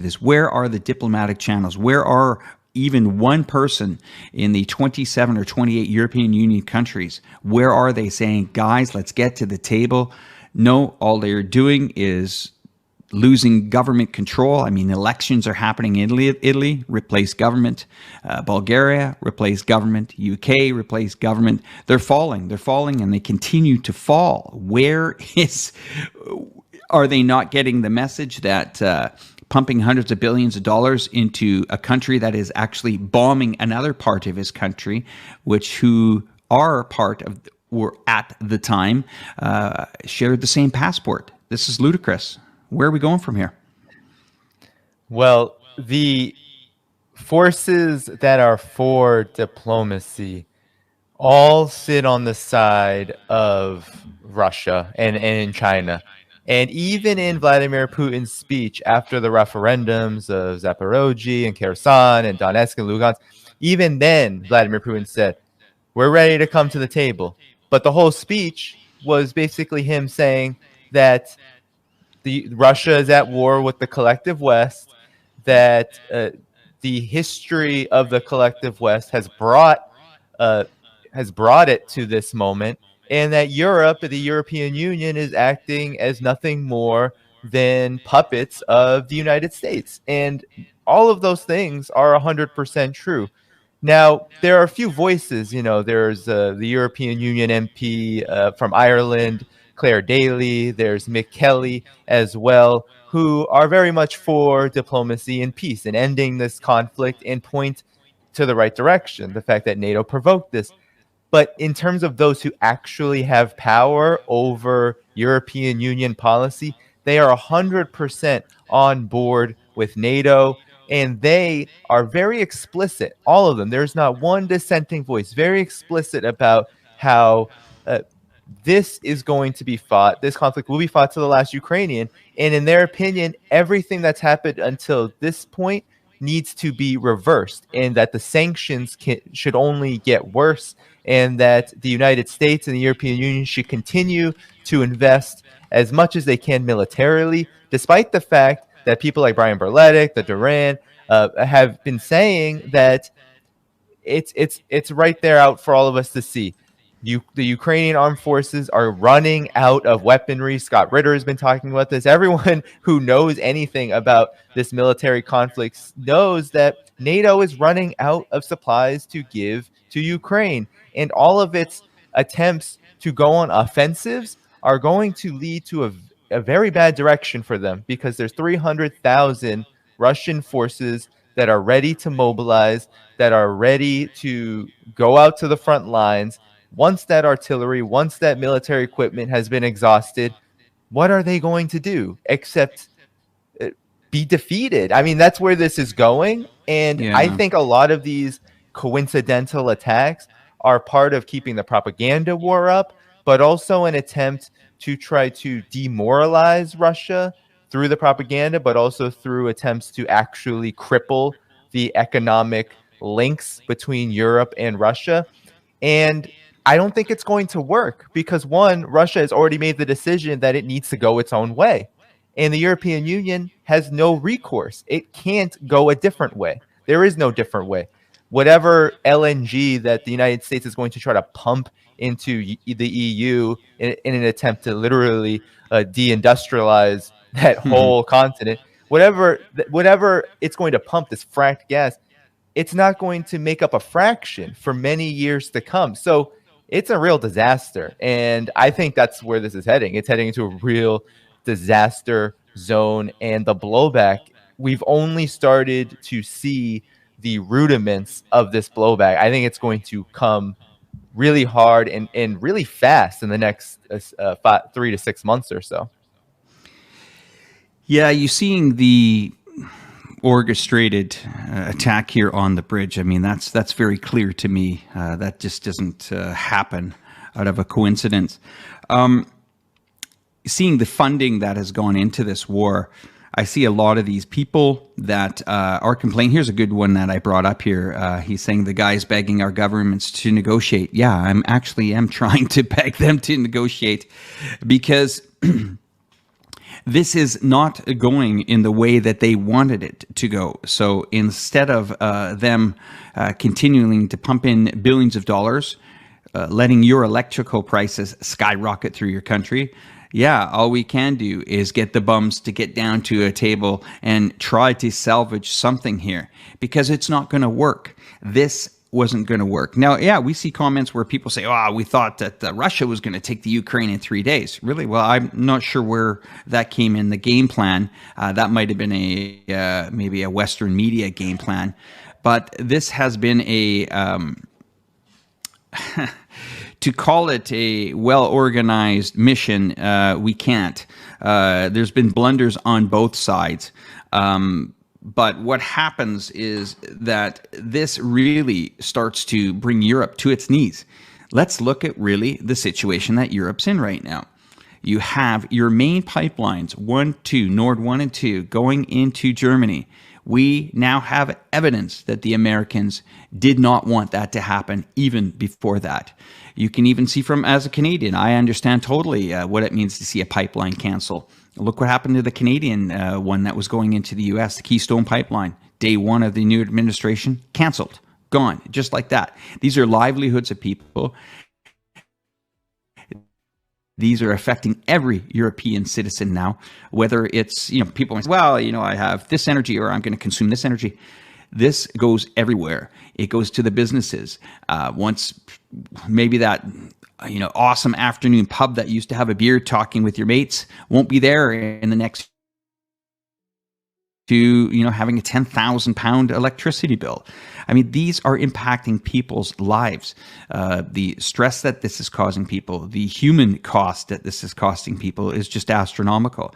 this? Where are the diplomatic channels? Where are even one person in the 27 or 28 European Union countries? Where are they saying, guys, let's get to the table? No, all they're doing is losing government control. I mean, elections are happening in Italy, replace government. Bulgaria, replace government. UK, replace government. They're falling, and they continue to fall. Are they not getting the message that pumping hundreds of billions of dollars into a country that is actually bombing another part of his country, who are part of, or at the time, shared the same passport? This is ludicrous. Where are we going from here? Well, the forces that are for diplomacy all sit on the side of Russia and China. And even in Vladimir Putin's speech after the referendums of Zaporozhye and Kherson and Donetsk and Lugansk, even then Vladimir Putin said, we're ready to come to the table. But the whole speech was basically him saying that Russia is at war with the collective West, that the history of the collective West has brought it to this moment, and that Europe, the European Union, is acting as nothing more than puppets of the United States. And all of those things are 100% true. Now, there are a few voices. There's the European Union MP from Ireland, Claire Daly, there's Mick Kelly as well, who are very much for diplomacy and peace and ending this conflict and point to the right direction, the fact that NATO provoked this. But in terms of those who actually have power over European Union policy, they are 100% on board with NATO, and they are very explicit, all of them. There's not one dissenting voice, very explicit about how this is going to be fought. This conflict will be fought to the last Ukrainian. And in their opinion, everything that's happened until this point needs to be reversed, and that the sanctions should only get worse, and that the United States and the European Union should continue to invest as much as they can militarily, despite the fact that people like Brian Berletic, the Duran, have been saying that it's right there out for all of us to see. The Ukrainian armed forces are running out of weaponry. Scott Ritter has been talking about this. Everyone who knows anything about this military conflict knows that NATO is running out of supplies to give to Ukraine. And all of its attempts to go on offensives are going to lead to a very bad direction for them, because there's 300,000 Russian forces that are ready to mobilize, that are ready to go out to the front lines. Once that artillery, once that military equipment has been exhausted, what are they going to do except be defeated? I mean, that's where this is going. And I think a lot of these coincidental attacks are part of keeping the propaganda war up, but also an attempt to try to demoralize Russia through the propaganda, but also through attempts to actually cripple the economic links between Europe and Russia. And I don't think it's going to work, because one, Russia has already made the decision that it needs to go its own way. And the European Union has no recourse. It can't go a different way. There is no different way. Whatever LNG that the United States is going to try to pump into the EU in an attempt to literally deindustrialize that whole continent, whatever it's going to pump, this fracked gas, it's not going to make up a fraction for many years to come. So it's a real disaster. And I think that's where this is heading. It's heading into a real disaster zone. And the blowback, we've only started to see the rudiments of this blowback. I think it's going to come really hard and really fast in the next 3 to 6 months or so. Yeah, you're seeing the orchestrated attack here on the bridge. I mean, that's very clear to me. That just doesn't happen out of a coincidence. Seeing the funding that has gone into this war, I see a lot of these people that are complaining. Here's a good one that I brought up here. He's saying the guy's begging our governments to negotiate. Yeah, I'm trying to beg them to negotiate, because This is not going in the way that they wanted it to go. So instead of them continuing to pump in billions of dollars, letting your electrical prices skyrocket through your country, yeah, all we can do is get the bums to get down to a table and try to salvage something here, because it's not going to work. This wasn't going to work. Now, yeah, we see comments where people say, oh, we thought that Russia was going to take the Ukraine in 3 days. Really? Well, I'm not sure where that came in the game plan. That might have been maybe a Western media game plan. But this has been a... to call it a well-organized mission, we can't. There's been blunders on both sides. But what happens is that this really starts to bring Europe to its knees. Let's look at really the situation that Europe's in right now. You have your main pipelines, Nord 1 and 2, going into Germany. We now have evidence that the Americans did not want that to happen even before that. You can even see as a Canadian, I understand totally what it means to see a pipeline cancel. Look what happened to the Canadian one that was going into the U.S., the Keystone Pipeline. Day one of the new administration, canceled, gone, just like that. These are livelihoods of people. These are affecting every European citizen now, whether it's, people say, well, I have this energy or I'm going to consume this energy. This goes everywhere. It goes to the businesses. Once maybe that awesome afternoon pub that used to have a beer talking with your mates won't be there in the next to having a £10,000 electricity bill. I mean, these are impacting people's lives. The stress that this is causing people, the human cost that this is costing people is just astronomical,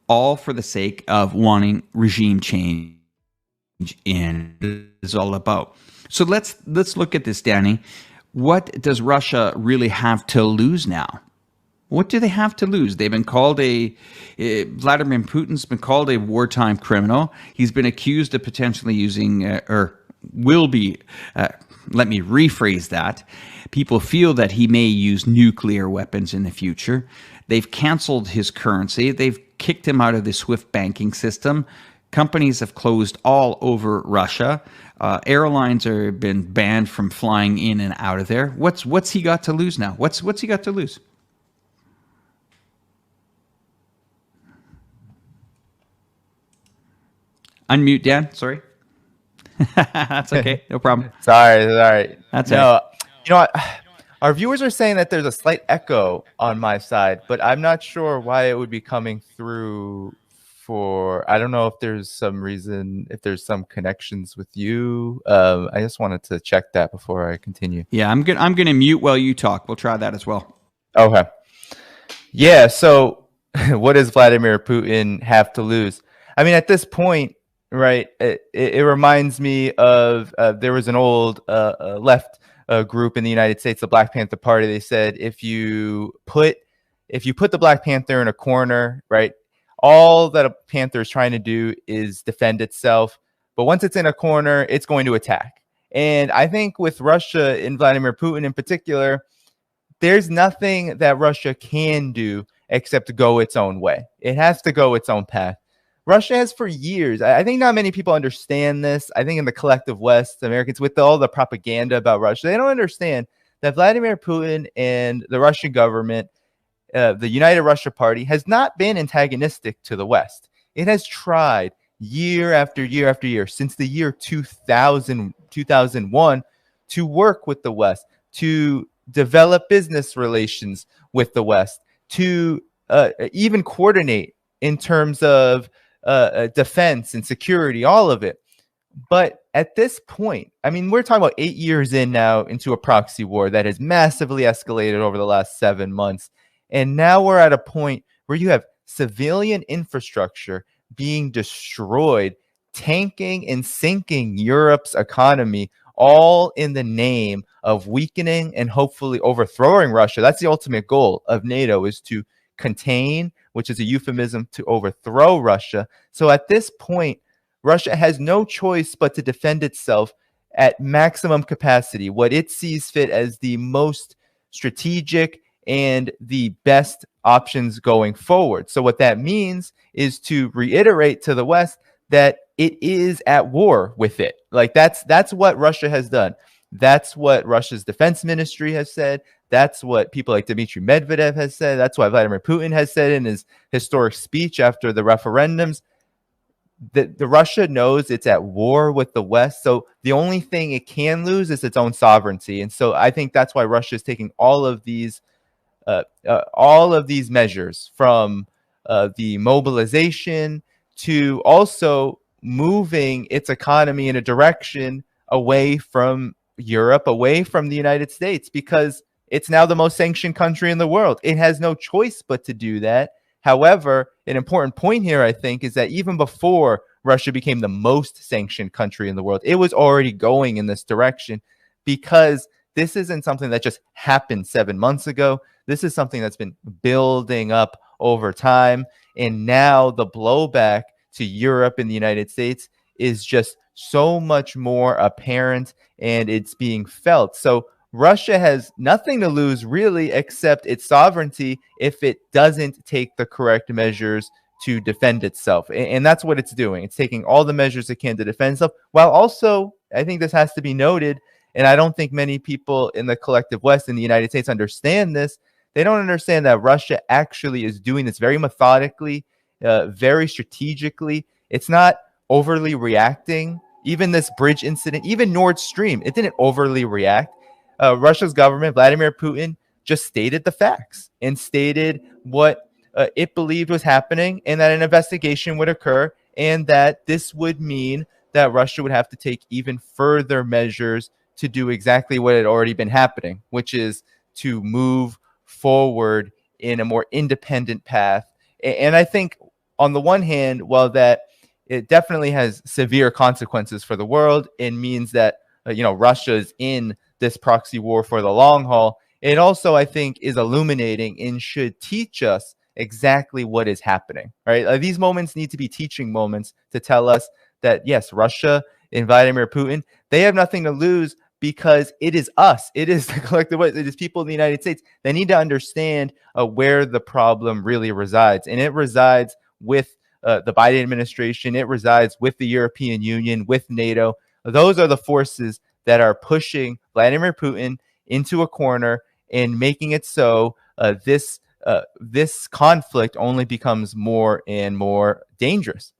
all for the sake of wanting regime change. In is all about. So let's look at this, Danny. What does Russia really have to lose now? What do they have to lose? They've been called Vladimir Putin's been called a wartime criminal. He's been accused of potentially using, let me rephrase that. People feel that he may use nuclear weapons in the future. They've canceled his currency. They've kicked him out of the SWIFT banking system. Companies have closed all over Russia. Airlines have been banned from flying in and out of there. What's he got to lose now? What's he got to lose? Unmute, Dan. Sorry. That's okay. No problem. Sorry. That's no. You know what? Our viewers are saying that there's a slight echo on my side, but I'm not sure why it would be coming through. I don't know if there's some reason, if there's some connections with you. I just wanted to check that before I continue. Yeah, I'm gonna mute while you talk. We'll try that as well. Okay. Yeah. So, what does Vladimir Putin have to lose? I mean, at this point, right? It reminds me of there was an old left group in the United States, the Black Panther Party. They said if you put the Black Panther in a corner, right? All that a panther is trying to do is defend itself. But once it's in a corner, it's going to attack. And I think with Russia and Vladimir Putin in particular, there's nothing that Russia can do except to go its own way. It has to go its own path. Russia has for years. I think not many people understand this. I think in the collective West, Americans, with all the propaganda about Russia, they don't understand that Vladimir Putin and the Russian government, the United Russia Party, has not been antagonistic to the West. It has tried year after year after year since the year 2001 to work with the West, to develop business relations with the West, to even coordinate in terms of defense and security, all of it. But at this point, I mean, we're talking about 8 years in now into a proxy war that has massively escalated over the last 7 months. And now we're at a point where you have civilian infrastructure being destroyed, tanking and sinking Europe's economy, all in the name of weakening and hopefully overthrowing Russia. That's the ultimate goal of NATO, is to contain, which is a euphemism to overthrow Russia. So at this point, Russia has no choice but to defend itself at maximum capacity, what it sees fit as the most strategic and the best options going forward. So what that means is to reiterate to the West that it is at war with it. Like that's what Russia has done. That's what Russia's defense ministry has said. That's what people like Dmitry Medvedev has said. That's what Vladimir Putin has said in his historic speech after the referendums. The Russia knows it's at war with the West. So the only thing it can lose is its own sovereignty. And so I think that's why Russia is taking all of these measures, from the mobilization to also moving its economy in a direction away from Europe, away from the United States, because it's now the most sanctioned country in the world. It has no choice but to do that. However, an important point here, I think, is that even before Russia became the most sanctioned country in the world, it was already going in this direction, because this isn't something that just happened 7 months ago. This is something that's been building up over time. And now the blowback to Europe and the United States is just so much more apparent, and it's being felt. So Russia has nothing to lose really except its sovereignty if it doesn't take the correct measures to defend itself. And that's what it's doing. It's taking all the measures it can to defend itself, while also, I think this has to be noted, and I don't think many people in the collective West in the United States understand this. They don't understand that Russia actually is doing this very methodically, very strategically. It's not overly reacting. Even this bridge incident, even Nord Stream, it didn't overly react. Russia's government, Vladimir Putin, just stated the facts and stated what it believed was happening, and that an investigation would occur, and that this would mean that Russia would have to take even further measures to do exactly what had already been happening, which is to move forward in a more independent path. And I think on the one hand, while that it definitely has severe consequences for the world and means that Russia is in this proxy war for the long haul, it also, I think, is illuminating and should teach us exactly what is happening, right? These moments need to be teaching moments to tell us that, yes, Russia and Vladimir Putin, they have nothing to lose, because it is us. It is the collective, it is people in the United States. They need to understand where the problem really resides. And it resides with the Biden administration. It resides with the European Union, with NATO. Those are the forces that are pushing Vladimir Putin into a corner and making it so this conflict only becomes more and more dangerous.